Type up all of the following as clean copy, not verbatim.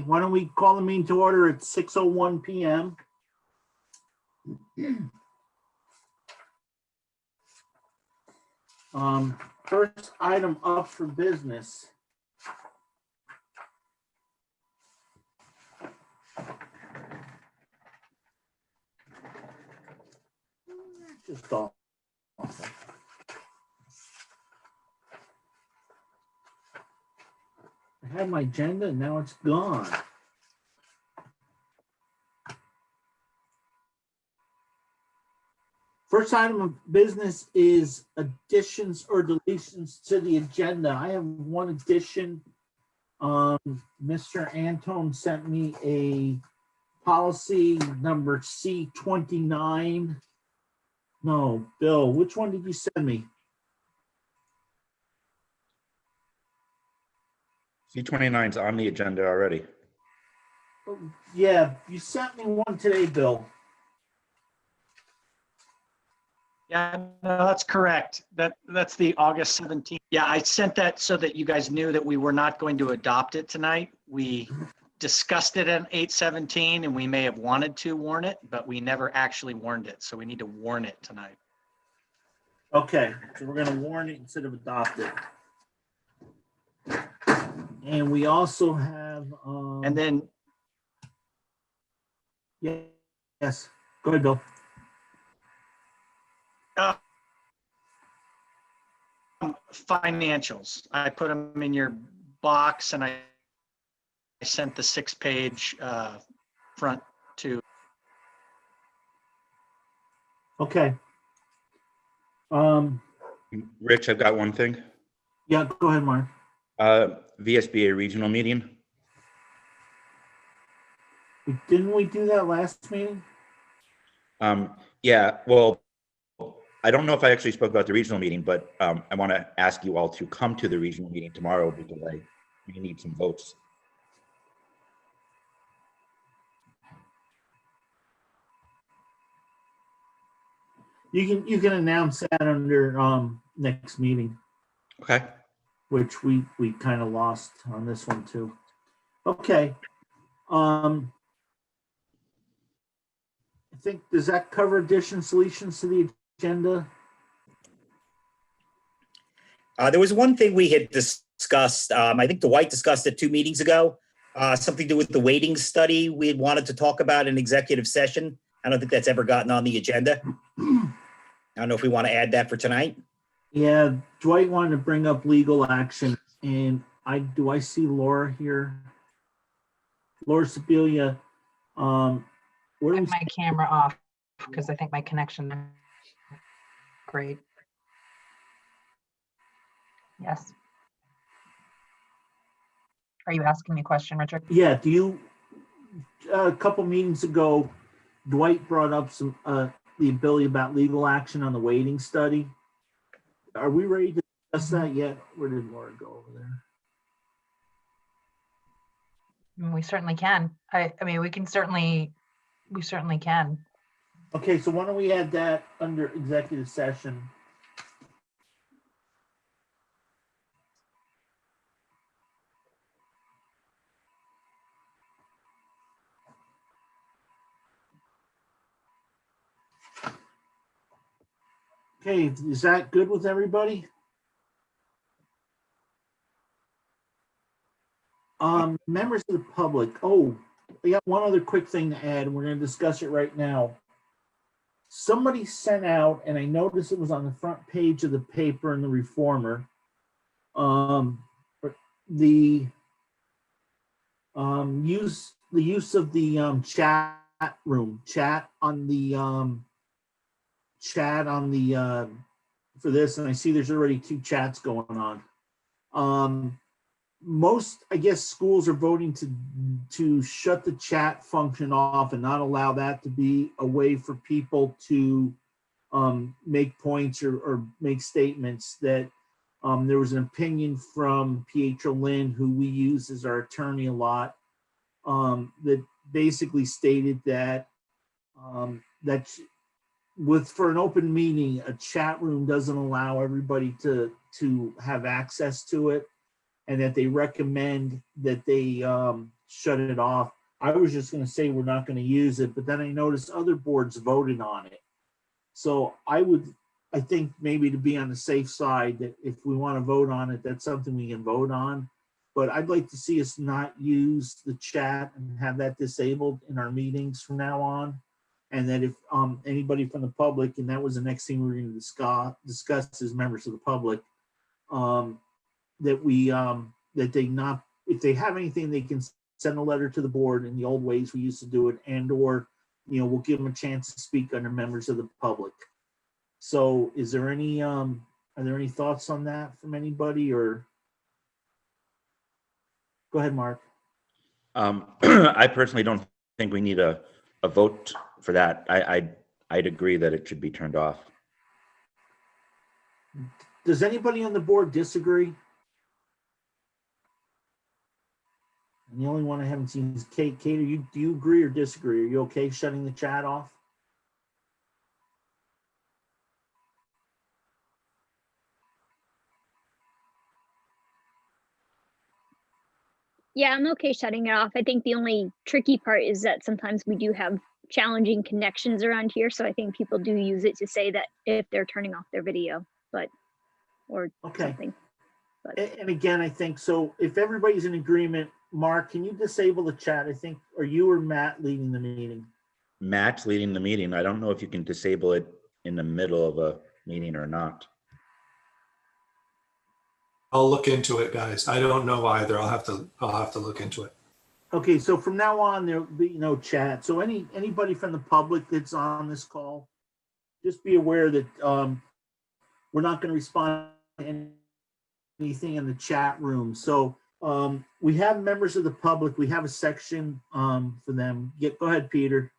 why don't we call the meeting to order at 6:01 p.m. First item up for business. Just off. I had my agenda and now it's gone. First item of business is additions or deletions to the agenda. I have one addition. Mr. Antone sent me a policy number C29. No, Bill, which one did you send me? C29 is on the agenda already. Yeah, you sent me one today, Bill. Yeah, no, that's correct. That's the August 17th. Yeah, I sent that so that you guys knew that we were not going to adopt it tonight. We discussed it at 8:17 and we may have wanted to warn it, but we never actually warned it. So we need to warn it tonight. Okay, so we're gonna warn it instead of adopt it. And we also have, And then, yes, go ahead, Bill. financials. I put them in your box and I sent the 6-page front to. Okay. Rich, I've got one thing. Yeah, go ahead, Mark. VSBA regional meeting. Didn't we do that last meeting? Yeah, well, I don't know if I actually spoke about the regional meeting, but I want to ask you all to come to the regional meeting tomorrow because we need some votes. You can announce that under next meeting, Okay. which we kind of lost on this one too. Okay. I think, does that cover additions, deletions to the agenda? There was one thing we had discussed. I think Dwight discussed it 2 meetings ago. Something to do with the weighting study we had wanted to talk about in executive session. I don't think that's ever gotten on the agenda. I don't know if we want to add that for tonight. Yeah, Dwight wanted to bring up legal action, and do I see Laura here? Laura Sibilia. I have my camera off because I think my connection is great. Yes. Are you asking me a question, Richard? Yeah, a couple meetings ago, Dwight brought up some the ability about legal action on the weighting study. Are we ready to discuss that yet? Where did Laura go over there? We certainly can. I mean, we certainly can. Okay, so why don't we add that under executive session? Okay, is that good with everybody? Members of the public. Oh, I got one other quick thing to add, and we're going to discuss it right now. Somebody sent out, and I noticed it was on the front page of the paper in the Reformer, the use of the chat room, chat on the for this, and I see there's already 2 chats going on. Most, I guess, schools are voting to shut the chat function off and not allow that to be a way for people to make points or make statements. That there was an opinion from Pietro Lynn, who we use as our attorney a lot, that basically stated that for an open meeting, a chat room doesn't allow everybody to have access to it, and that they recommend that they shut it off. I was just gonna say we're not gonna use it, but then I noticed other boards voted on it. So I think maybe to be on the safe side, that if we want to vote on it, that's something we can vote on. But I'd like to see us not use the chat and have that disabled in our meetings from now on. And that if anybody from the public, and that was the next thing we were going to discuss as members of the public, that they not, if they have anything, they can send a letter to the board in the old ways we used to do it, and or we'll give them a chance to speak under members of the public. So is there any are there any thoughts on that from anybody, or go ahead, Mark? I personally don't think we need a vote for that. I'd agree that it should be turned off. Does anybody on the board disagree? And the only one I haven't seen is Kate. Kate, do you agree or disagree? Are you okay shutting the chat off? Yeah, I'm okay shutting it off. I think the only tricky part is that sometimes we do have challenging connections around here. So I think people do use it to say that if they're turning off their video, or Okay. something. But And again, I think so. If everybody's in agreement, Mark, can you disable the chat? I think, or you or Matt leading the meeting? Matt's leading the meeting. I don't know if you can disable it in the middle of a meeting or not. I'll look into it, guys. I don't know either. I'll have to look into it. Okay, so from now on, there'll be no chat. So anybody from the public that's on this call, just be aware that we're not going to respond to anything in the chat room. So we have members of the public. We have a section for them. Go ahead, Peter.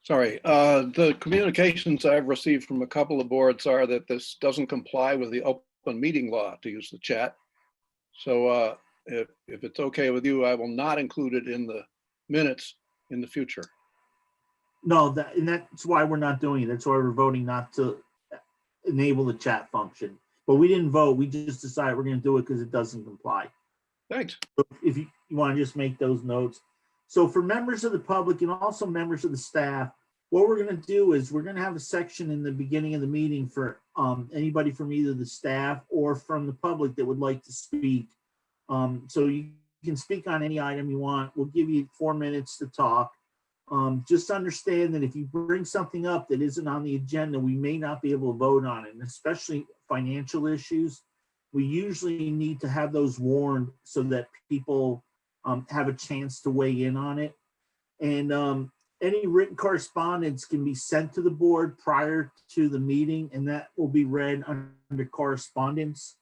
Sorry, the communications I've received from a couple of boards are that this doesn't comply with the open meeting law to use the chat. So if it's okay with you, I will not include it in the minutes in the future. No, and that's why we're not doing it. That's why we're voting not to enable the chat function. But we didn't vote. We just decided we're going to do it because it doesn't comply. Thanks. So if you want to just make those notes. So for members of the public and also members of the staff, what we're going to do is we're going to have a section in the beginning of the meeting for anybody from either the staff or from the public that would like to speak. So you can speak on any item you want. We'll give you 4 minutes to talk. Just understand that if you bring something up that isn't on the agenda, we may not be able to vote on it, and especially financial issues. We usually need to have those warned so that people have a chance to weigh in on it. And any written correspondence can be sent to the board prior to the meeting, and that will be read under correspondence.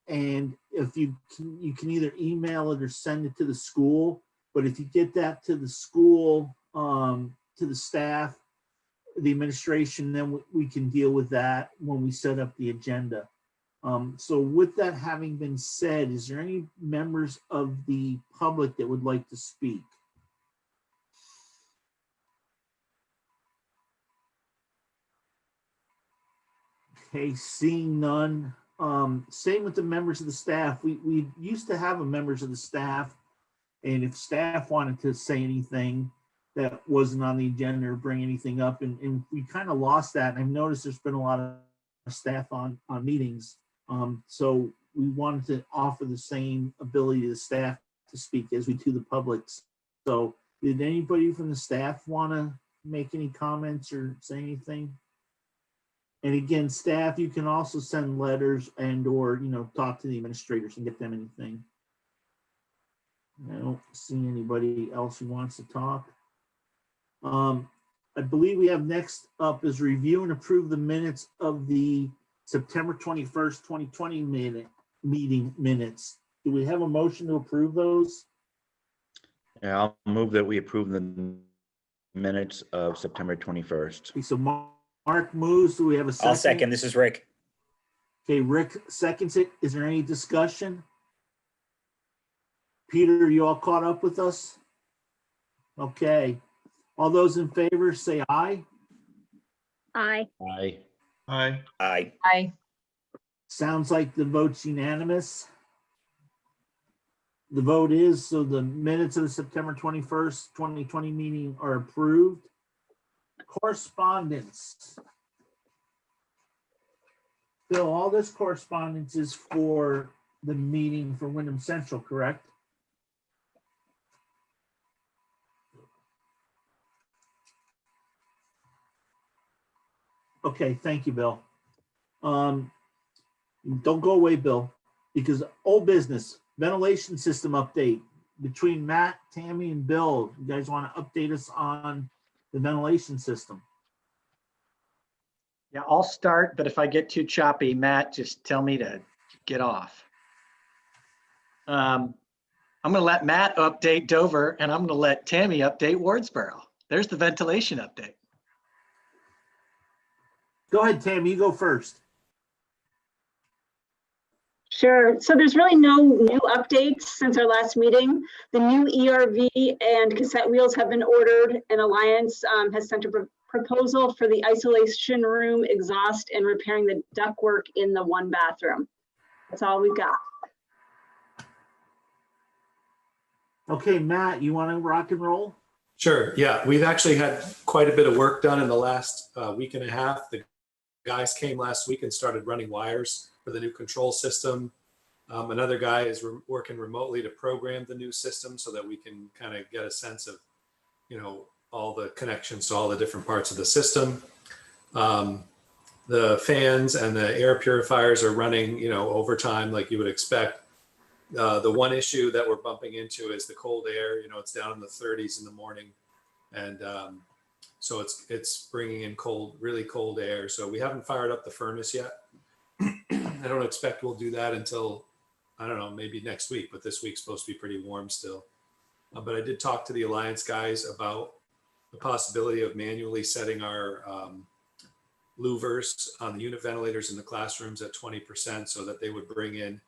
And if you can either email it or send it to the school, but if you get that to the school, to the staff, the administration, then we can deal with that when we set up the agenda. So with that having been said, is there any members of the public that would like to speak? Okay, seeing none. Same with the members of the staff. We used to have members of the staff, and if staff wanted to say anything that wasn't on the agenda or bring anything up, and we kind of lost that. And I've noticed there's been a lot of staff on meetings. So we wanted to offer the same ability to the staff to speak as we do the public. So did anybody from the staff want to make any comments or say anything? And again, staff, you can also send letters and or, talk to the administrators and get them anything. I don't see anybody else who wants to talk. I believe we have next up is review and approve the minutes of the September 21st, 2020 meeting minutes. Do we have a motion to approve those? Yeah, I'll move that we approve the minutes of September 21st. Okay, so Mark moves. Do we have a second? I'll second. This is Rick. Okay, Rick seconds it. Is there any discussion? Peter, are you all caught up with us? Okay. All those in favor say aye. aye. Aye. Aye. Aye. Aye. Sounds like the vote's unanimous. The vote is, so the minutes of the September 21st, 2020 meeting are approved. Correspondence. Bill, all this correspondence is for the meeting for Wyndham Central, correct? Okay, thank you, Bill. Don't go away, Bill, because old business, ventilation system update between Matt, Tammy, and Bill. You guys want to update us on the ventilation system? Yeah, I'll start, but if I get too choppy, Matt, just tell me to get off. I'm going to let Matt update Dover, and I'm going to let Tammy update Wardsboro. There's the ventilation update. Go ahead, Tammy, you go first. Sure. So there's really no new updates since our last meeting. The new ERV and cassette wheels have been ordered, and Alliance has sent a proposal for the isolation room exhaust and repairing the ductwork in the one bathroom. That's all we've got. Okay, Matt, you want to rock and roll? Sure. Yeah, we've actually had quite a bit of work done in the last week and a half. The guys came last week and started running wires for the new control system. Another guy is working remotely to program the new system so that we can kind of get a sense of, all the connections to all the different parts of the system. The fans and the air purifiers are running, overtime like you would expect. The one issue that we're bumping into is the cold air. It's down in the 30s in the morning, and so it's bringing in really cold air. So we haven't fired up the furnace yet. I don't expect we'll do that until, I don't know, maybe next week, but this week's supposed to be pretty warm still. But I did talk to the Alliance guys about the possibility of manually setting our louvers on the unit ventilators in the classrooms at 20% so that they would bring in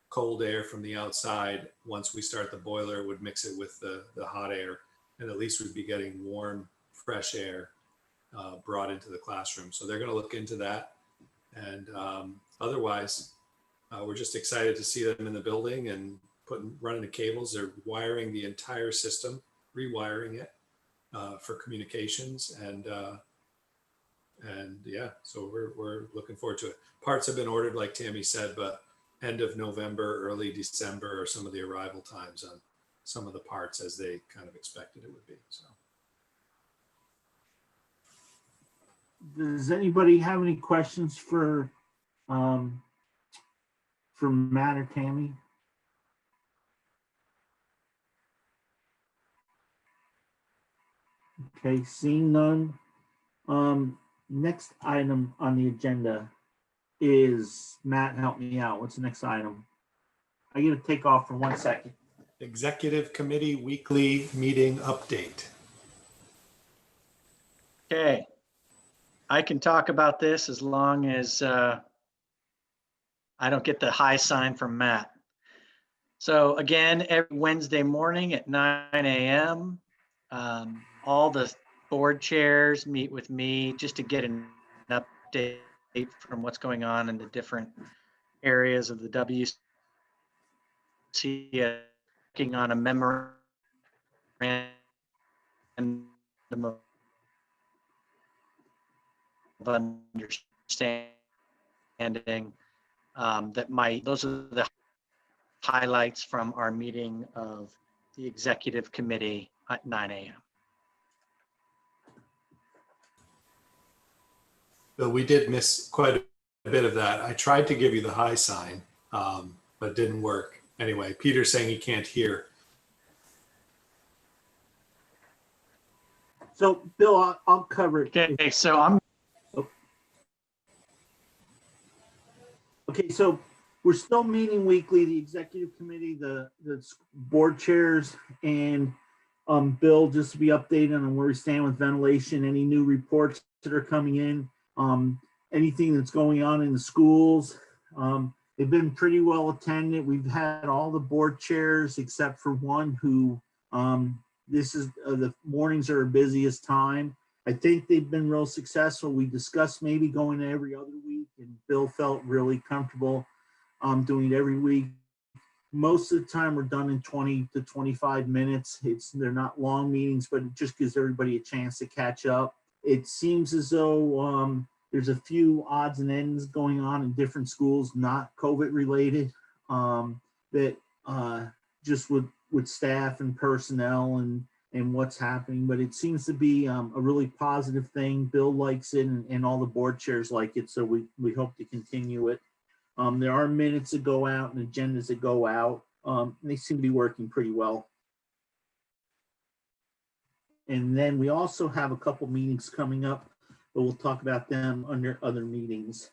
cold air from the outside. Once we start the boiler, would mix it with the hot air, and at least we'd be getting warm, fresh air brought into the classroom. So they're going to look into that. And otherwise, we're just excited to see them in the building and running the cables. They're wiring the entire system, rewiring it for communications, and yeah, so we're looking forward to it. Parts have been ordered, like Tammy said, but end of November, early December are some of the arrival times on some of the parts, as they kind of expected it would be. So, does anybody have any questions for Matt or Tammy? Okay, seeing none. Next item on the agenda is, Matt, help me out. What's the next item? I get to take off for 1 second. Executive Committee Weekly Meeting Update. Okay. I can talk about this as long as I don't get the high sign from Matt. So again, every Wednesday morning at 9 a.m., all the board chairs meet with me just to get an update from what's going on in the different areas of the WC, working on a memorandum of understanding those are the highlights from our meeting of the executive committee at 9 a.m. Bill, we did miss quite a bit of that. I tried to give you the high sign, but it didn't work. Anyway, Peter's saying he can't hear. So, Bill, I'll cover it. Okay, so I'm Okay, so we're still meeting weekly, the executive committee, the board chairs, and Bill, just to be updated on where we stand with ventilation, any new reports that are coming in, anything that's going on in the schools. They've been pretty well attended. We've had all the board chairs except for one who, this is the mornings are our busiest time. I think they've been real successful. We discussed maybe going to every other week, and Bill felt really comfortable doing it every week. most of the time we're done in 20 to 25 minutes. They're not long meetings, but it just gives everybody a chance to catch up. It seems as though there's a few odds and ends going on in different schools, not COVID related, that just with staff and personnel and what's happening. But it seems to be a really positive thing. Bill likes it, and all the board chairs like it. So we hope to continue it. There are minutes that go out and agendas that go out. They seem to be working pretty well. And then we also have a couple meetings coming up, but we'll talk about them under other meetings.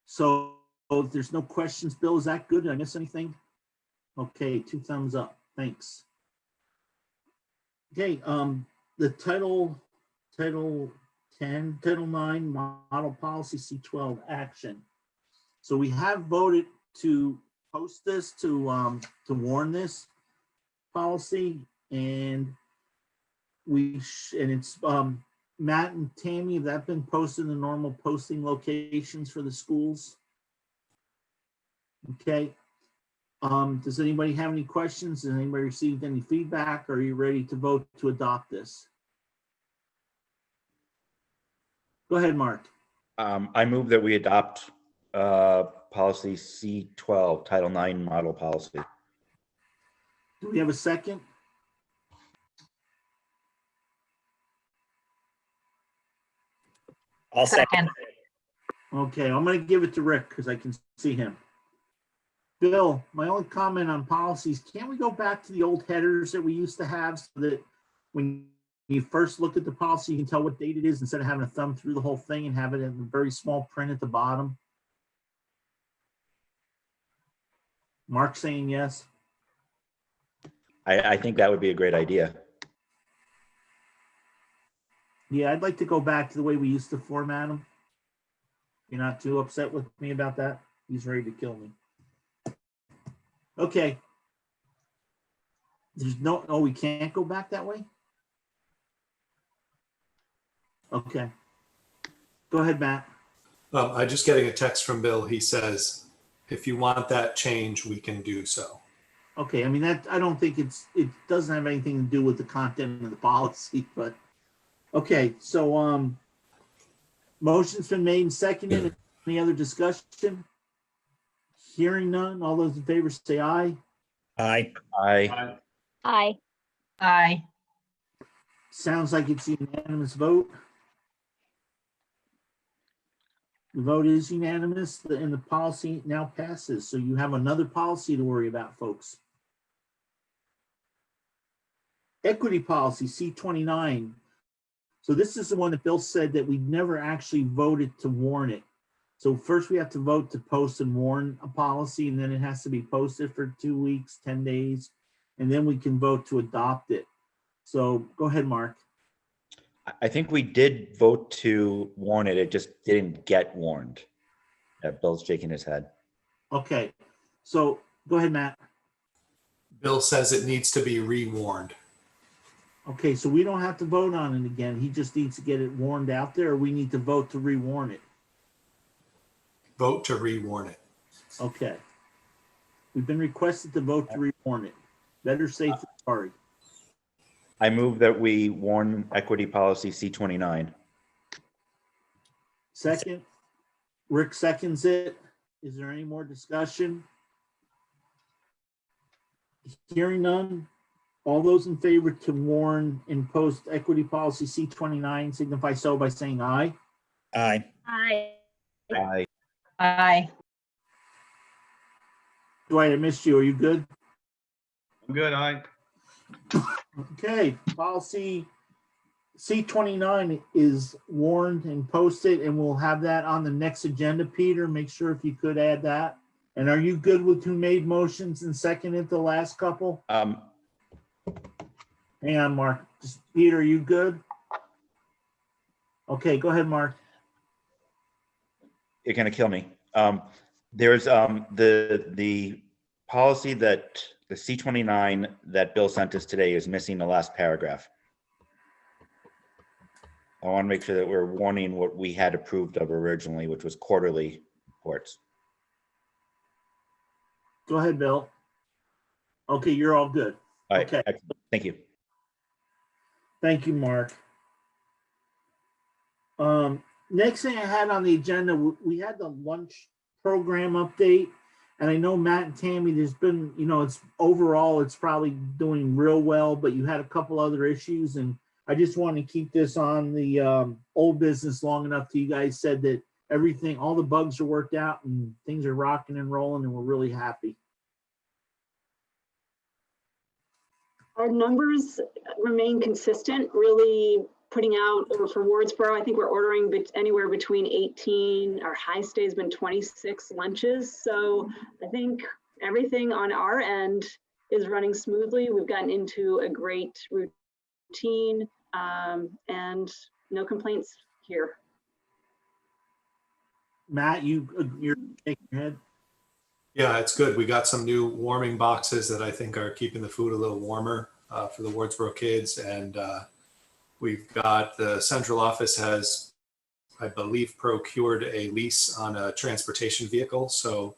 So if there's no questions, Bill, is that good? Did I miss anything? Okay, 2 thumbs up. Thanks. Okay, the Title 10, Title 9 Model Policy C12 action. So we have voted to post this, to warn this policy, and it's Matt and Tammy, have that been posted in the normal posting locations for the schools? Okay. Does anybody have any questions? Has anybody received any feedback? Or are you ready to vote to adopt this? Go ahead, Mark. I move that we adopt policy C12, Title 9 model policy. Do we have a second? I'll second. Okay, I'm going to give it to Rick because I can see him. Bill, my only comment on policies, can't we go back to the old headers that we used to have so that when you first look at the policy, you can tell what date it is instead of having to thumb through the whole thing and have it in very small print at the bottom? Mark saying yes. I think that would be a great idea. Yeah, I'd like to go back to the way we used to format them. You're not too upset with me about that? He's ready to kill me. Okay. There's no, oh, we can't go back that way? Okay. Go ahead, Matt. I'm just getting a text from Bill. He says, if you want that change, we can do so. Okay, I mean, that, I don't think it doesn't have anything to do with the content of the policy, but okay, so motion's been made and seconded. Any other discussion? Hearing none, all those in favor say aye. Aye. Aye. Aye. Aye. Sounds like it's a unanimous vote. The vote is unanimous and the policy now passes. So you have another policy to worry about, folks. Equity policy C29. So this is the one that Bill said that we never actually voted to warn it. So first we have to vote to post and warn a policy, and then it has to be posted for 2 weeks, 10 days, and then we can vote to adopt it. So go ahead, Mark. I think we did vote to warn it. It just didn't get warned. Bill's shaking his head. Okay, so go ahead, Matt. Bill says it needs to be re-warned. Okay, so we don't have to vote on it again. He just needs to get it warned out there, or we need to vote to re-warn it. Vote to re-warn it. Okay. We've been requested to vote to re-warn it. Better safe than sorry. I move that we warn equity policy C29. Second, Rick seconds it. Is there any more discussion? Hearing none. All those in favor to warn and post equity policy C29 signify so by saying aye. Aye. Aye. Aye. Aye. Dwight, I missed you. Are you good? I'm good. Aye. Okay, policy C29 is warned and posted, and we'll have that on the next agenda. Peter, make sure if you could add that. And are you good with who made motions and seconded the last couple? Hang on, Mark. Just, Peter, are you good? Okay, go ahead, Mark. You're gonna kill me. There's the policy that the C29 that Bill sent us today is missing the last paragraph. I want to make sure that we're warning what we had approved of originally, which was quarterly reports. Go ahead, Bill. Okay, you're all good. All right, Okay. excellent. Thank you. Thank you, Mark. Next thing I had on the agenda, we had the lunch program update. And I know Matt and Tammy, there's been, it's overall, it's probably doing real well, but you had a couple other issues. And I just want to keep this on the old business long enough till you guys said that everything, all the bugs are worked out and things are rocking and rolling and we're really happy. Our numbers remain consistent, really putting out for Wardsboro. I think we're ordering anywhere between 18, our high stay has been 26 lunches. So I think everything on our end is running smoothly. We've gotten into a great routine and no complaints here. Matt, you're shaking your head. Yeah, it's good. We got some new warming boxes that I think are keeping the food a little warmer for the Wardsboro kids. And we've got the central office has, I believe, procured a lease on a transportation vehicle. So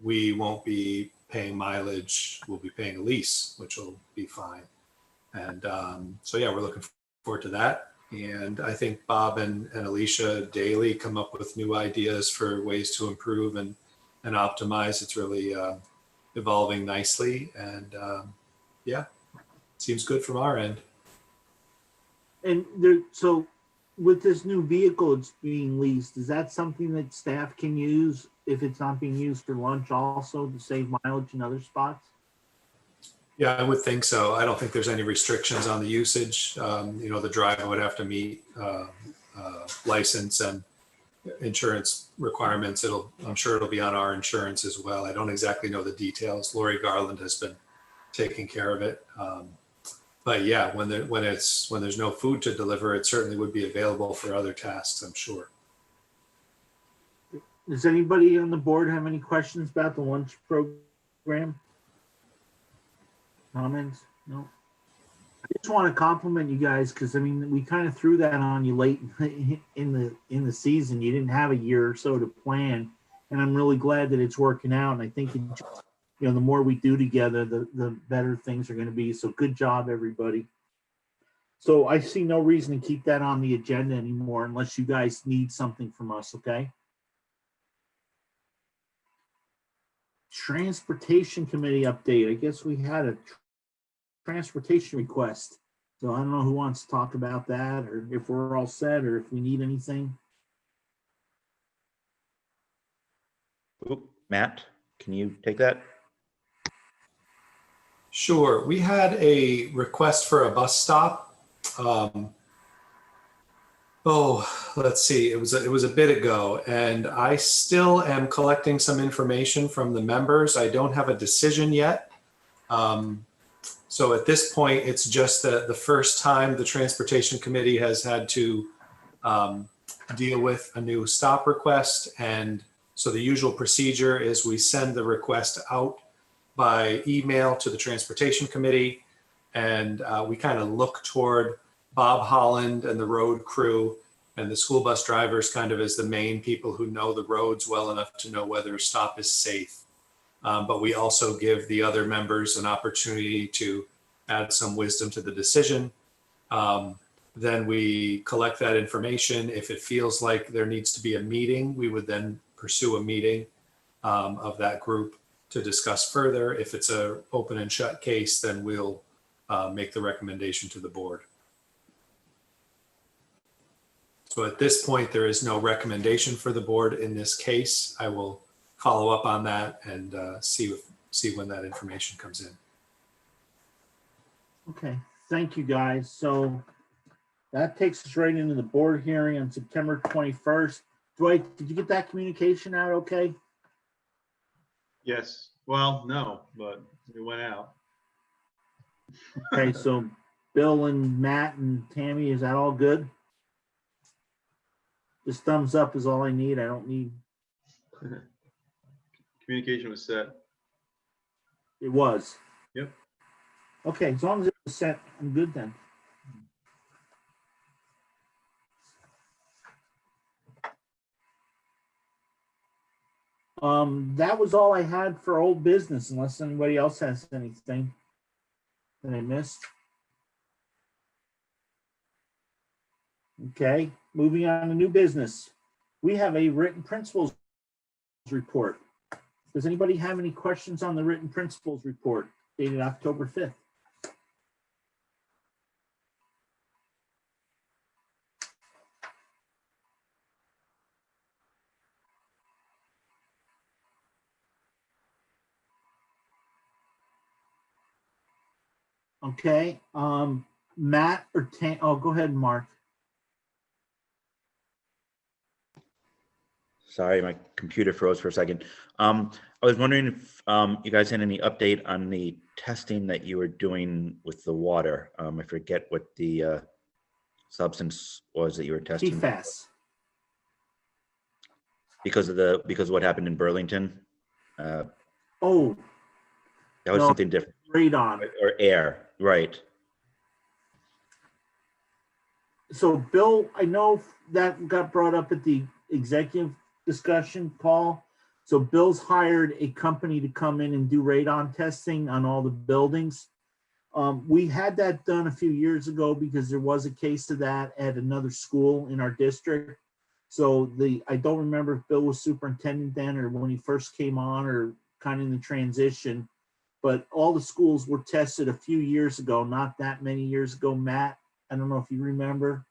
we won't be paying mileage. We'll be paying a lease, which will be fine. And so, yeah, we're looking forward to that. And I think Bob and Alicia daily come up with new ideas for ways to improve and optimize. It's really evolving nicely. And yeah, seems good from our end. And so with this new vehicle it's being leased, is that something that staff can use if it's not being used for lunch also to save mileage in other spots? Yeah, I would think so. I don't think there's any restrictions on the usage. The driver would have to meet license and insurance requirements. I'm sure it'll be on our insurance as well. I don't exactly know the details. Lori Garland has been taking care of it. But yeah, when there's no food to deliver, it certainly would be available for other tasks, I'm sure. Does anybody on the board have any questions about the lunch program? Comments? No. I just want to compliment you guys because I mean we kind of threw that on you late in the season. You didn't have a year or so to plan, and I'm really glad that it's working out. And I think the more we do together, the better things are going to be. So good job, everybody. So I see no reason to keep that on the agenda anymore unless you guys need something from us. Okay. Transportation Committee update. I guess we had a transportation request. So I don't know who wants to talk about that or if we're all set or if we need anything. Oop, Matt, can you take that? Sure. We had a request for a bus stop. Let's see. It was a bit ago, and I still am collecting some information from the members. I don't have a decision yet. So at this point, it's just the first time the Transportation Committee has had to deal with a new stop request. And so the usual procedure is we send the request out by email to the Transportation Committee, and we kind of look toward Bob Holland and the road crew and the school bus drivers kind of as the main people who know the roads well enough to know whether a stop is safe. But we also give the other members an opportunity to add some wisdom to the decision. Then we collect that information. If it feels like there needs to be a meeting, we would then pursue a meeting of that group to discuss further. If it's an open and shut case, then we'll make the recommendation to the board. So at this point, there is no recommendation for the board in this case. I will follow up on that and see when that information comes in. Okay, thank you guys. So that takes us right into the board hearing on September 21st. Dwight, did you get that communication out okay? Yes. Well, no, but it went out. Okay, so Bill and Matt and Tammy, is that all good? Just thumbs up is all I need. I don't need. Communication was set. It was. Yep. Okay, as long as it was set, I'm good then. That was all I had for old business, unless anybody else has anything that I missed. Okay, moving on to new business. We have a written principles report. Does anybody have any questions on the written principles report dated October 5th? Okay, Matt or Tam, oh, go ahead, Mark. Sorry, my computer froze for a second. I was wondering if you guys had any update on the testing that you were doing with the water. I forget what the substance was that you were testing. PFAS. Because of what happened in Burlington. Oh, That was no, something different. radon. Or air, right? So Bill, I know that got brought up at the executive discussion call. So Bill's hired a company to come in and do radon testing on all the buildings. We had that done a few years ago because there was a case of that at another school in our district. So I don't remember if Bill was superintendent then or when he first came on or kind of in the transition, but all the schools were tested a few years ago, not that many years ago. Matt, I don't know if you remember,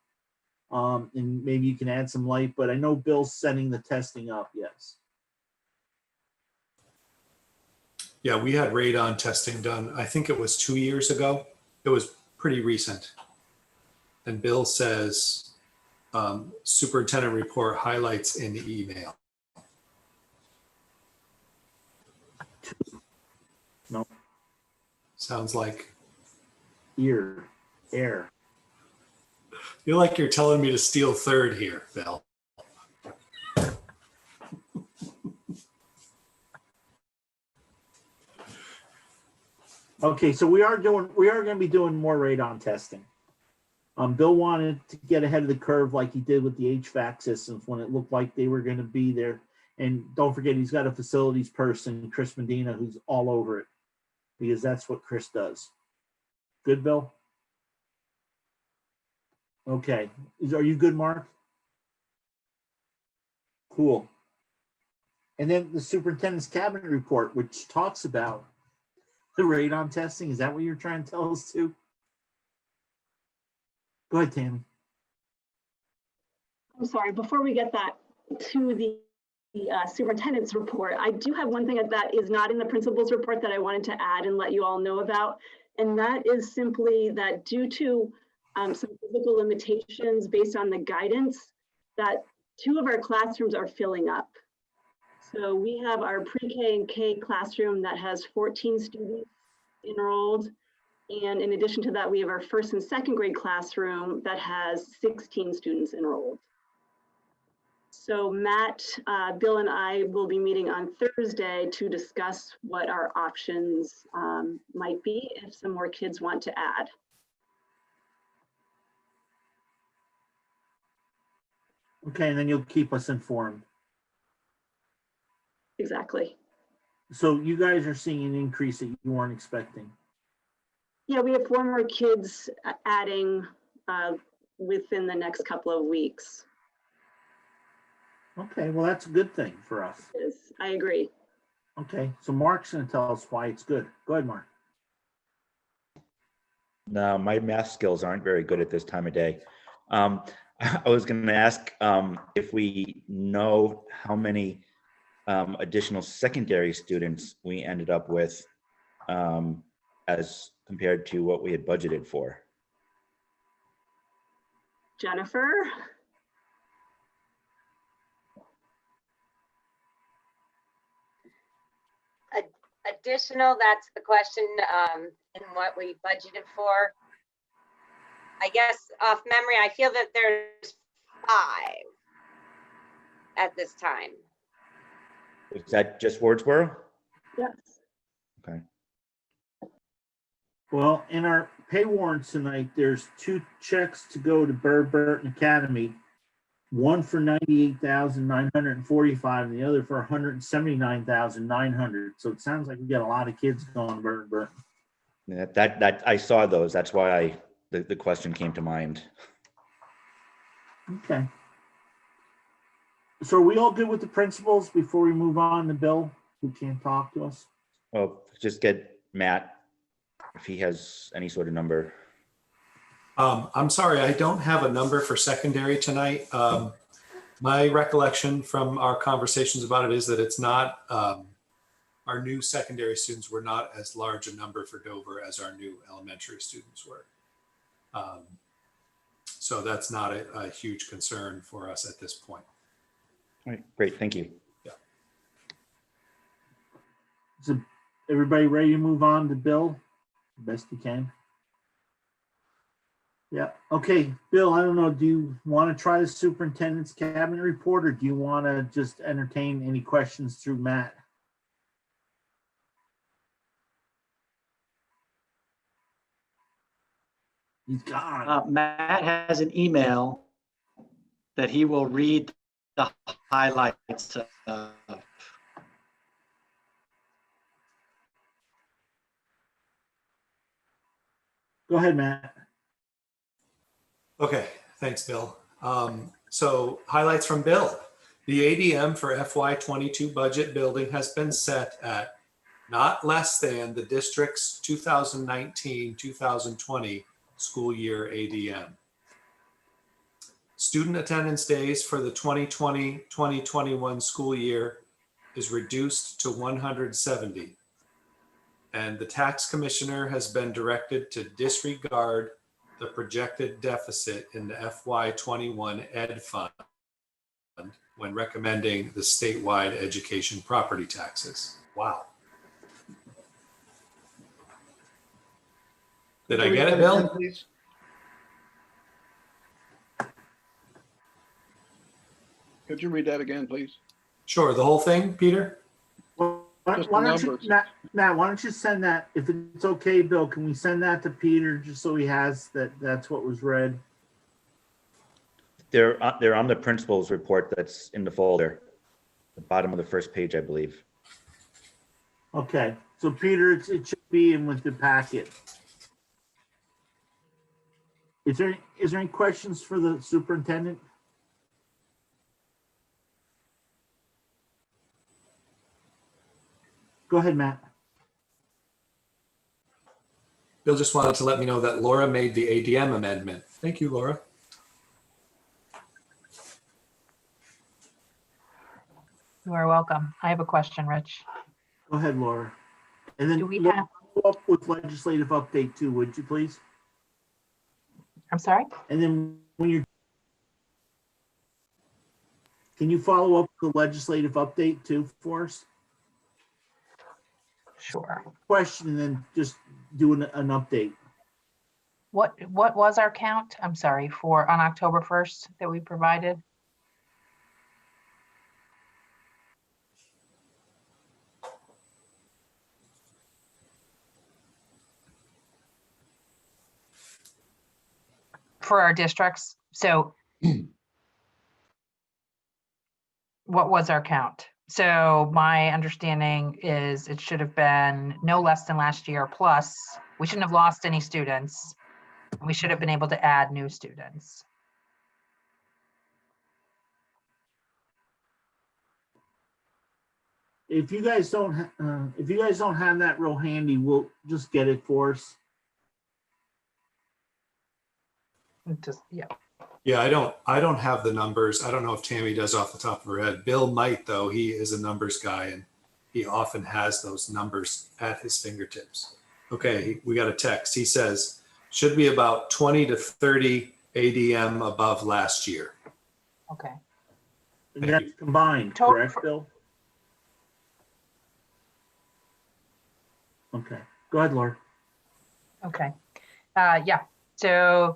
and maybe you can add some light, but I know Bill's setting the testing up, yes. Yeah, we had radon testing done, I think it was 2 years ago. It was pretty recent. And Bill says, superintendent report highlights in the email. No. Sounds like. Air. Feel like you're telling me to steal third here, Bill. Okay, so we are going to be doing more radon testing. Bill wanted to get ahead of the curve like he did with the HVAC systems when it looked like they were going to be there. And don't forget, he's got a facilities person, Chris Medina, who's all over it because that's what Chris does. Good, Bill? Okay. Are you good, Mark? Cool. And then the superintendent's cabinet report, which talks about the radon testing. Is that what you're trying to tell us too? Go ahead, Tammy. I'm sorry, before we get that to the superintendent's report, I do have one thing that is not in the principal's report that I wanted to add and let you all know about. And that is simply that due to some physical limitations based on the guidance, that 2 of our classrooms are filling up. So we have our pre-K and K classroom that has 14 students enrolled. And in addition to that, we have our 1st and 2nd grade classroom that has 16 students enrolled. So Matt, Bill and I will be meeting on Thursday to discuss what our options might be if some more kids want to add. Okay, and then you'll keep us informed. Exactly. So you guys are seeing an increase that you weren't expecting. Yeah, we have 4 more kids adding within the next couple of weeks. Okay, well, that's a good thing for us. Yes, I agree. Okay, so Mark's going to tell us why it's good. Go ahead, Mark. No, my math skills aren't very good at this time of day. I was going to ask if we know how many additional secondary students we ended up with as compared to what we had budgeted for. Jennifer? Additional, that's the question, and what we budgeted for. I guess off memory, I feel that there's 5 at this time. Is that just Wardsboro? Yes. Okay. Well, in our pay warrants tonight, there's 2 checks to go to Burton Academy one for 98,945 and the other for 179,900. So it sounds like we got a lot of kids going to Burton. Yeah, that I saw those. That's why the question came to mind. Okay. So are we all good with the principals before we move on to Bill, who can't talk to us? Well, just get Matt if he has any sort of number. I'm sorry, I don't have a number for secondary tonight. My recollection from our conversations about it is that it's not, our new secondary students were not as large a number for Dover as our new elementary students were. So that's not a huge concern for us at this point. All right, great, thank you. Yeah. So everybody ready to move on to Bill? Best you can. Yeah, okay, Bill, I don't know, do you want to try the superintendent's cabinet report or do you want to just entertain any questions through Matt? He's gone. Matt has an email that he will read the highlights of. Go ahead, Matt. Okay, thanks, Bill. So highlights from Bill. The ADM for FY22 budget building has been set at not less than the district's 2019-2020 school year ADM. Student attendance days for the 2020-2021 school year is reduced to 170. And the tax commissioner has been directed to disregard the projected deficit in the FY21 Ed Fund when recommending the statewide education property taxes. Wow. Did I get it, Bill? Please. Could you read that again, please? Sure, the whole thing, Peter? Why Just the don't you, numbers. Matt, why don't you send that, if it's okay, Bill, can we send that to Peter just so he has that's what was read? They're on the principal's report that's in the folder, the bottom of the first page, I believe. Okay, so Peter, it should be in with the packet. Is there any questions for the superintendent? Go ahead, Matt. Bill just wanted to let me know that Laura made the ADM amendment. Thank you, Laura. You are welcome. I have a question, Rich. Go ahead, Laura. And then Do we Laura, have- follow up with legislative update too, would you please? I'm sorry? And then can you follow up with the legislative update too for us? Sure. Question and then just do an update. What was our count? I'm sorry, on October 1st that we provided? For our districts. So what was our count? So my understanding is it should have been no less than last year, plus we shouldn't have lost any students. We should have been able to add new students. If you guys don't have that real handy, we'll just get it for us. Just, yeah. Yeah, I don't have the numbers. I don't know if Tammy does off the top of her head. Bill might, though. He is a numbers guy and he often has those numbers at his fingertips. Okay, we got a text. He says, should be about 20 to 30 ADM above last year. Okay. And that's combined, Total- correct, Bill? Okay, go ahead, Laura. Okay. Yeah. So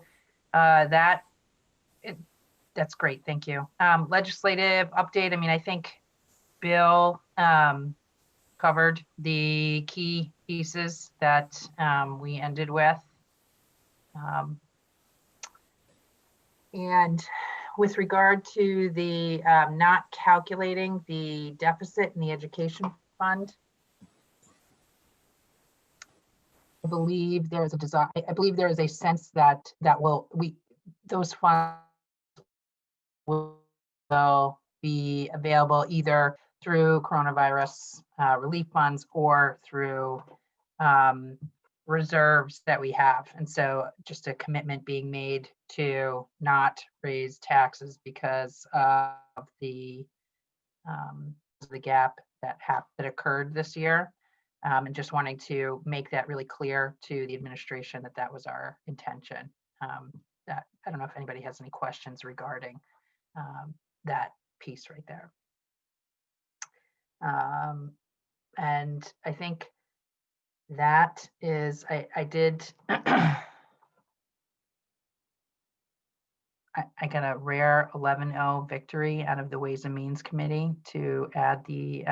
that's great. Thank you. Legislative update. I mean, I think Bill covered the key pieces that we ended with. And with regard to the not calculating the deficit in the education fund, I believe there is a desire, I believe there is a sense that those funds will be available either through coronavirus relief funds or through reserves that we have. And so just a commitment being made to not raise taxes because of the gap that occurred this year. And just wanting to make that really clear to the administration that that was our intention. That I don't know if anybody has any questions regarding that piece right there. And I think that is, I did, I got a rare 11-0 victory out of the Ways and Means Committee to add the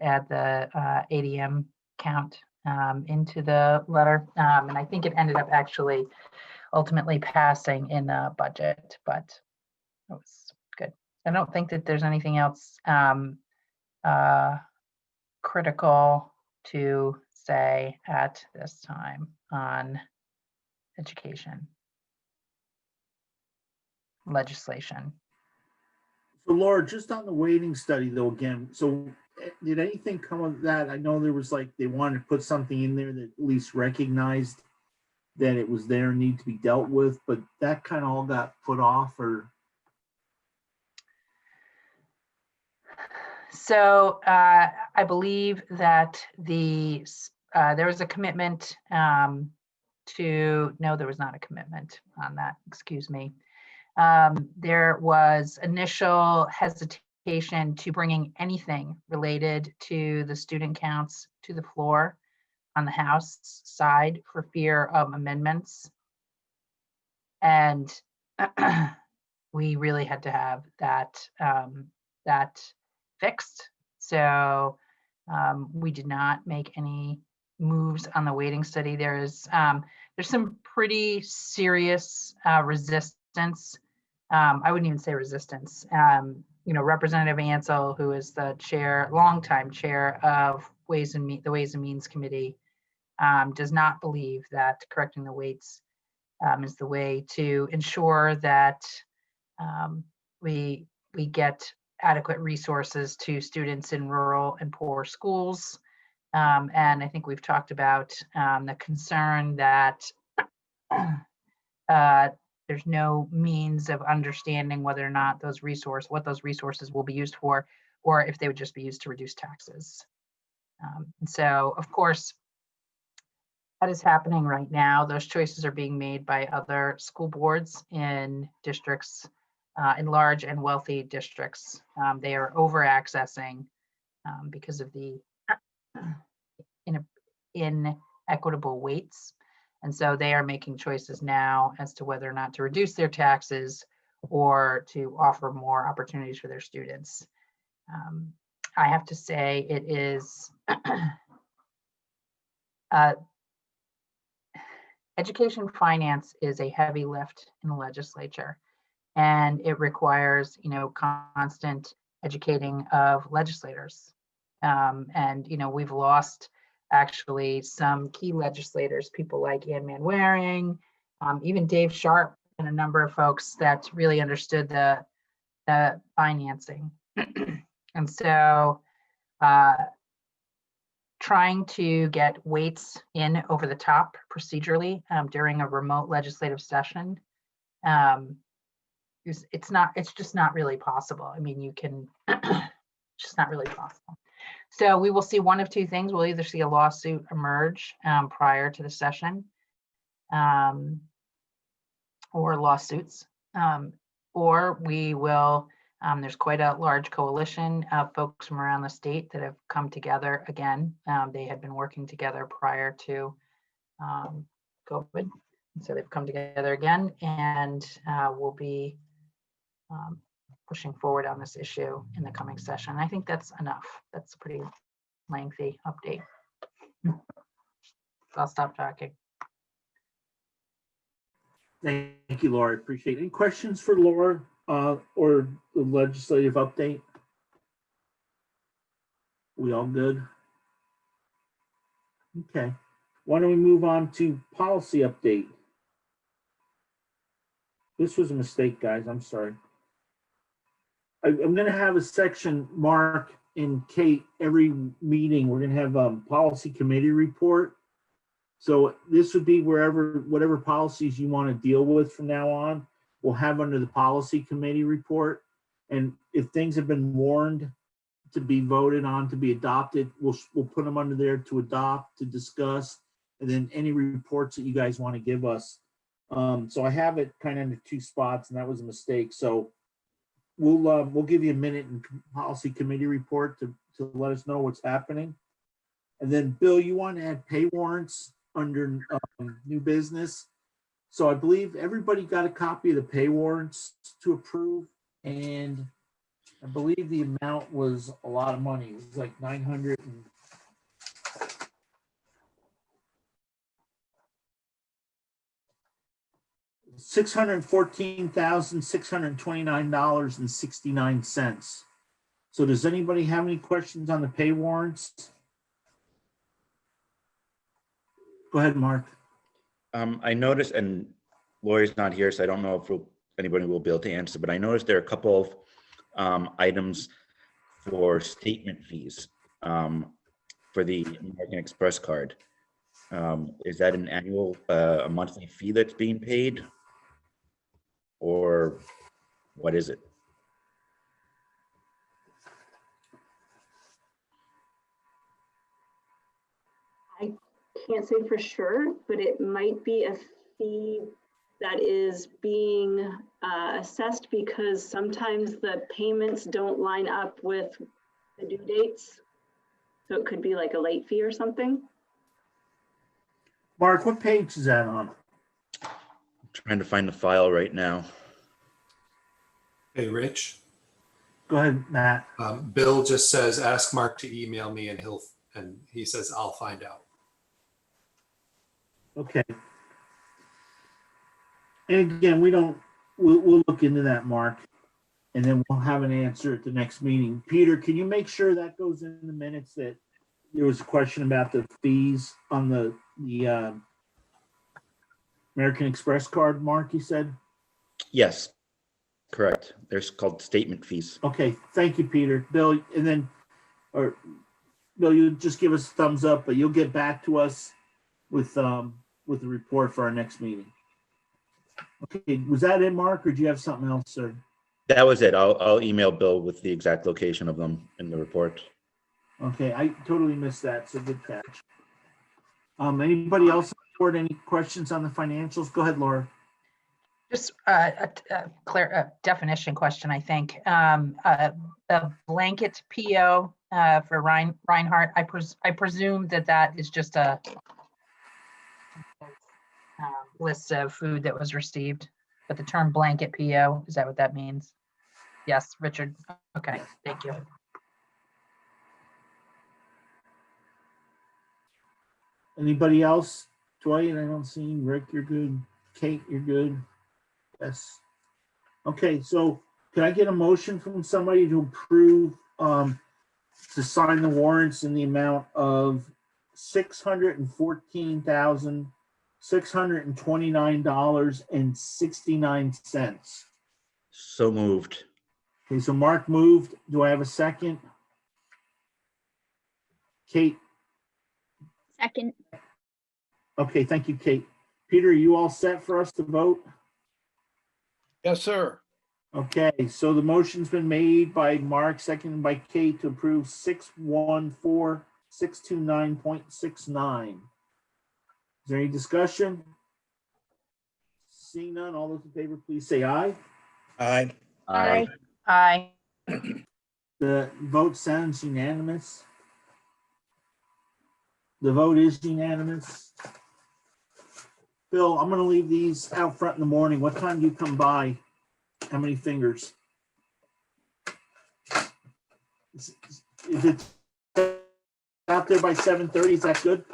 ADM count into the letter. And I think it ended up actually ultimately passing in the budget, but it was good. I don't think that there's anything else critical to say at this time on education legislation. So Laura, just on the weighting study though, again, so did anything come of that? I know there was like, they wanted to put something in there that at least recognized that it was there and need to be dealt with, but that kind of all got put off, or? So I believe that there was a commitment to, no, there was not a commitment on that, excuse me. There was initial hesitation to bringing anything related to the student counts to the floor on the House side for fear of amendments. And we really had to have that fixed. So we did not make any moves on the weighting study. There's some pretty serious resistance. I wouldn't even say resistance. Representative Ansell, who is the longtime chair of the Ways and Means Committee, does not believe that correcting the weights is the way to ensure that we get adequate resources to students in rural and poor schools. And I think we've talked about the concern that there's no means of understanding whether or not what those resources will be used for, or if they would just be used to reduce taxes. And so, of course, that is happening right now. Those choices are being made by other school boards in districts, in large and wealthy districts. They are over accessing because of the inequitable weights. And so they are making choices now as to whether or not to reduce their taxes or to offer more opportunities for their students. I have to say it is, education finance is a heavy lift in the legislature, and it requires, constant educating of legislators. And, we've lost actually some key legislators, people like Ann Manwaring, even Dave Sharp, and a number of folks that really understood the financing. And so trying to get weights in over the top procedurally during a remote legislative session, it's just not really possible. I mean, it's just not really possible. So we will see one of two things. We'll either see a lawsuit emerge prior to the session, or lawsuits, or we will, there's quite a large coalition of folks from around the state that have come together again. They had been working together prior to COVID. So they've come together again, and we'll be pushing forward on this issue in the coming session. I think that's enough. That's a pretty lengthy update. So I'll stop talking. Thank you, Laura. Appreciate it. Any questions for Laura or the legislative update? We all good? Okay. Why don't we move on to policy update? This was a mistake, guys. I'm sorry. I'm going to have a section, Mark and Kate, every meeting. We're going to have a policy committee report. So this would be whatever policies you want to deal with from now on, we'll have under the policy committee report. And if things have been warned to be voted on, to be adopted, we'll put them under there to adopt, to discuss, and then any reports that you guys want to give us. So I have it kind of into two spots, and that was a mistake. So we'll give you a minute in policy committee report to let us know what's happening. And then Bill, you want to add pay warrants under new business. So I believe everybody got a copy of the pay warrants to approve, and I believe the amount was a lot of money. It was like 900 and $614,629.69. So does anybody have any questions on the pay warrants? Go ahead, Mark. I noticed, and Lori's not here, so I don't know if anybody will be able to answer, but I noticed there are a couple of items for statement fees for the American Express card. Is that an annual, a monthly fee that's being paid? Or what is it? I can't say for sure, but it might be a fee that is being assessed because sometimes the payments don't line up with the due dates. So it could be like a late fee or something. Mark, what page is that on? I'm trying to find the file right now. Hey, Rich. Go ahead, Matt. Bill just says, ask Mark to email me and he says, I'll find out. Okay. And again, we'll look into that, Mark, and then we'll have an answer at the next meeting. Peter, can you make sure that goes in the minutes that there was a question about the fees on the American Express card, Mark, you said? Yes, correct. There's called statement fees. Okay, thank you, Peter. Bill, and then, or Bill, you just give us a thumbs up, but you'll get back to us with the report for our next meeting. Okay, was that it, Mark, or do you have something else, sir? That was it. I'll email Bill with the exact location of them in the report. Okay, I totally missed that, so good catch. Anybody else report any questions on the financials? Go ahead, Laura. Just a clear definition question, I think. A blanket PO for Reinhardt, I presume that is just a list of food that was received, but the term blanket PO, is that what that means? Yes, Richard. Okay, thank you. Anybody else? Dwight, I don't see. Rick, you're good. Kate, you're good. Yes. Okay, so can I get a motion from somebody to approve to sign the warrants in the amount of $614,629.69? So moved. Okay, so Mark moved. Do I have a second? Kate? Second. Okay, thank you, Kate. Peter, are you all set for us to vote? Yes, sir. Okay, so the motion's been made by Mark, seconded by Kate to approve 614,629.69. Is there any discussion? Seeing none, all those in favor, please say aye. Aye. Aye. Aye. The vote sounds unanimous. The vote is unanimous. Bill, I'm gonna leave these out front in the morning. What time do you come by? How many fingers? If it's out there by 7:30, is that good?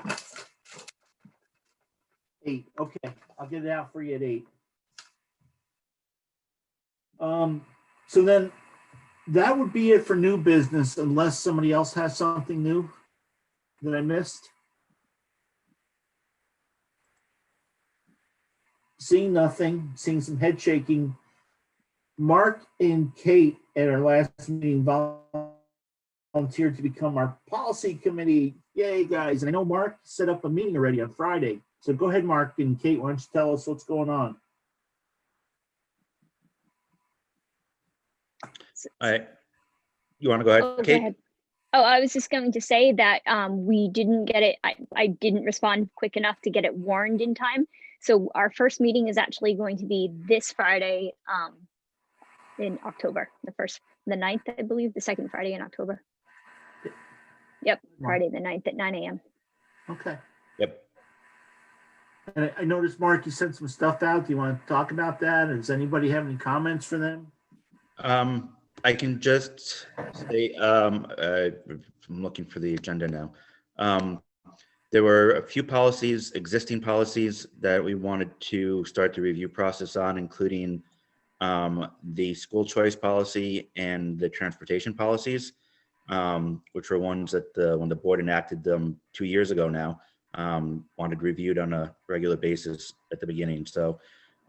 8, okay. I'll get it out for you at 8. So then that would be it for new business unless somebody else has something new that I missed. Seeing nothing, seeing some head shaking. Mark and Kate at our last meeting volunteered to become our policy committee. Yay, guys. And I know Mark set up a meeting already on Friday. So go ahead, Mark and Kate, why don't you tell us what's going on? All right. You want to go ahead, Oh, go Kate? ahead. Oh, I was just going to say that we didn't get it. I didn't respond quick enough to get it warned in time. So our first meeting is actually going to be this Friday in October, the 9th, I believe, the second Friday in October. Yep, Friday the 9th at 9 a.m. Okay. Yep. And I noticed, Mark, you sent some stuff out. Do you want to talk about that? Or does anybody have any comments for them? I can just say, I'm looking for the agenda now. There were a few policies, existing policies that we wanted to start the review process on, including the school choice policy and the transportation policies, which were ones that when the board enacted them 2 years ago now, wanted reviewed on a regular basis at the beginning. So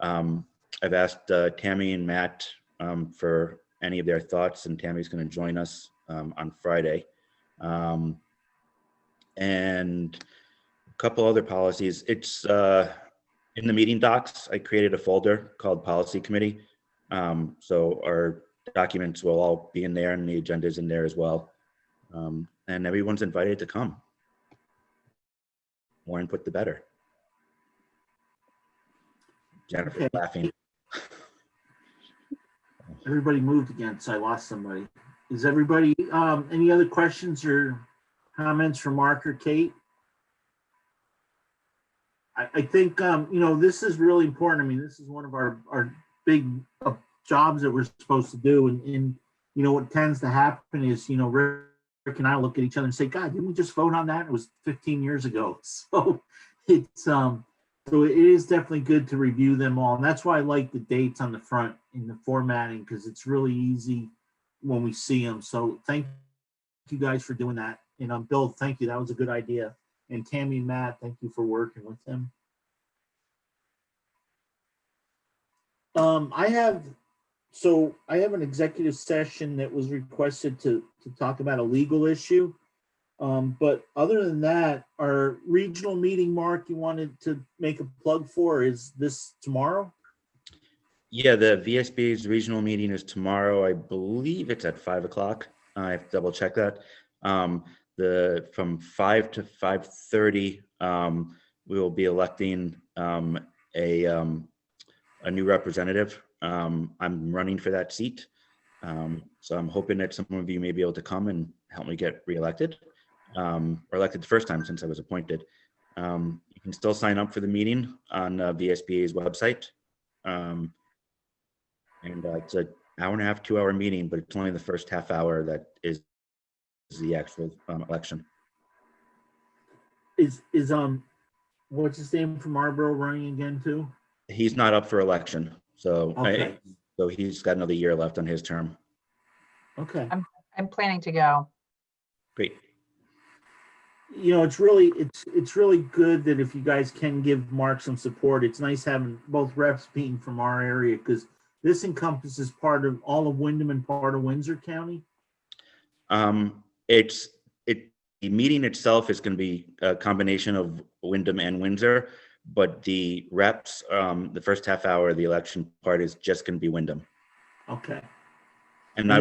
I've asked Tammy and Matt for any of their thoughts, and Tammy's going to join us on Friday. And a couple other policies. It's in the meeting docs. I created a folder called Policy Committee. So our documents will all be in there, and the agenda's in there as well. And everyone's invited to come. More input, the better. Jennifer Okay. laughing. Everybody moved again, so I lost somebody. Is everybody, any other questions or comments from Mark or Kate? I think, this is really important. I mean, this is one of our big jobs that we're supposed to do. And what tends to happen is, Rick and I look at each other and say, God, didn't we just vote on that? It was 15 years ago. So it's, so it is definitely good to review them all. And that's why I like the dates on the front in the formatting, because it's really easy when we see them. So thank you guys for doing that. And Bill, thank you. That was a good idea. And Tammy and Matt, thank you for working with them. I have an executive session that was requested to talk about a legal issue. But other than that, our regional meeting, Mark, you wanted to make a plug for, is this tomorrow? Yeah, the VSBA's regional meeting is tomorrow. I believe it's at 5 o'clock. I have to double check that. From 5 to 5:30, we will be electing a new representative. I'm running for that seat. So I'm hoping that some of you may be able to come and help me get reelected, or elected the first time since I was appointed. You can still sign up for the meeting on VSBA's website. And it's an hour and a half, 2 hour meeting, but it's only the first half hour that is the actual election. Is what's his name from Marlboro running again too? He's not up for election, so Okay. so he's got another year left on his term. Okay. I'm planning to go. Great. It's really good that if you guys can give Mark some support. It's nice having both reps being from our area, because this encompasses part of all of Windham and part of Windsor County. The meeting itself is going to be a combination of Windham and Windsor, but the reps, the first half hour of the election part is just going to be Windham. Okay. And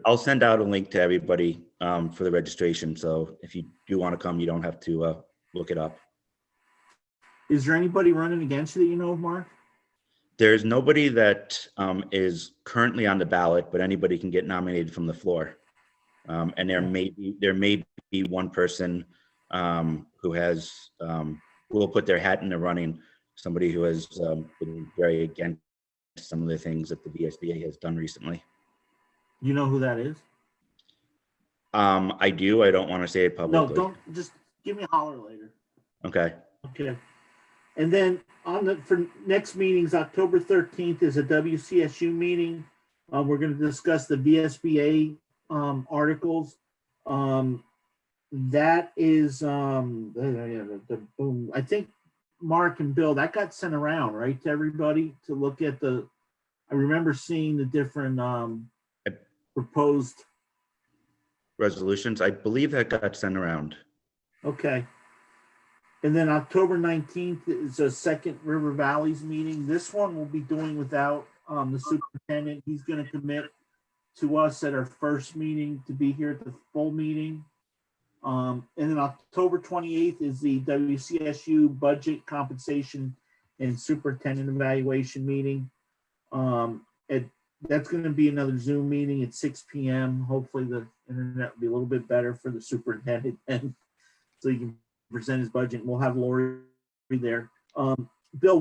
I'll send out a link to everybody for the registration. So if you do want to come, you don't have to look it up. Is there anybody running against you that you know of, Mark? There's nobody that is currently on the ballot, but anybody can get nominated from the floor. And there may be one person who will put their hat in the running, somebody who has been very against some of the things that the VSBA has done recently. You know who that is? I do. I don't want to say it publicly. No, don't. Just give me a holler later. Okay. Okay. And then for next meetings, October 13th is a WCSU meeting. We're going to discuss the VSBA articles. That is, boom. I think Mark and Bill, that got sent around, right, to everybody to look at the, I remember seeing the different proposed. Resolutions, I believe that got sent around. Okay. And then October 19th is a second River Valleys meeting. This one we'll be doing without the superintendent. He's going to commit to us at our first meeting to be here at the full meeting. And then October 28th is the WCSU budget compensation and superintendent evaluation meeting. That's going to be another Zoom meeting at 6 p.m. Hopefully the internet will be a little bit better for the superintendent and so he can present his budget. We'll have Lori there. Bill,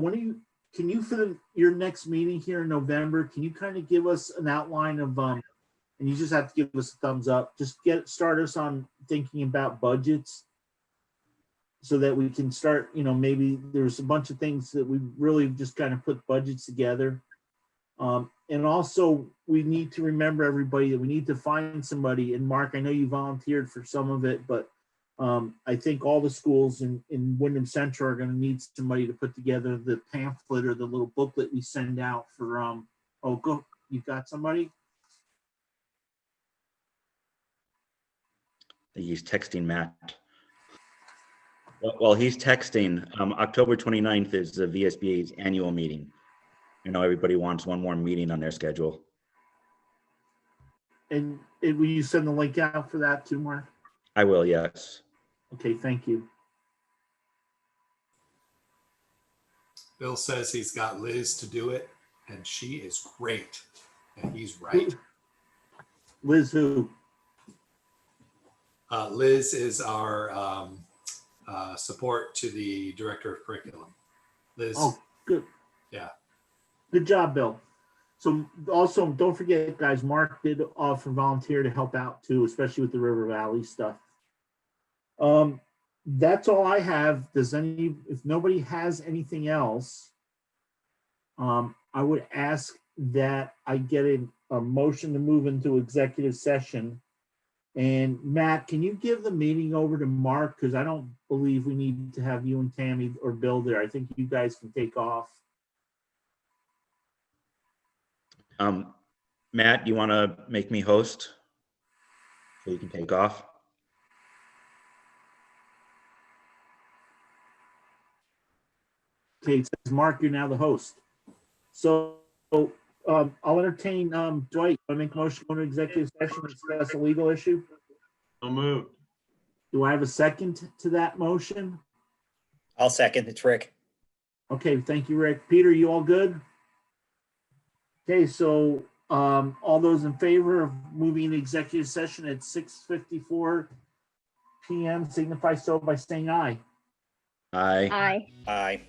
can you for your next meeting here in November, can you kind of give us an outline of, and you just have to give us a thumbs up, just start us on thinking about budgets so that we can start, maybe there's a bunch of things that we really just kind of put budgets together. And also we need to remember everybody that we need to find somebody, and Mark, I know you volunteered for some of it, but I think all the schools in Wyndham Central are going to need somebody to put together the pamphlet or the little booklet we send out for, you got somebody? I think he's texting Matt. Well, he's texting. October 29th is the VSBA's annual meeting. Everybody wants one more meeting on their schedule. And will you send the link out for that too, Mark? I will, yes. Okay, thank you. Bill says he's got Liz to do it, and she is great. And he's right. Liz who? Liz is our support to the director of curriculum. Liz. Oh, good. Yeah. Good job, Bill. So also, don't forget, guys, Mark did offer volunteer to help out too, especially with the River Valley stuff. That's all I have. If nobody has anything else, I would ask that I get a motion to move into executive session. And Matt, can you give the meeting over to Mark? Because I don't believe we need to have you and Tammy or Bill there. I think you guys can take off. Matt, you want to make me host so you can take off? Okay, it says Mark, you're now the host. So I'll entertain, Dwight, I make a motion to go into executive session and discuss a legal issue. So moved. Do I have a second to that motion? I'll second. It's Rick. Okay, thank you, Rick. Peter, you all good? Okay, so all those in favor of moving into executive session at 6:54 p.m. signify so by saying aye. Aye. Aye. Aye.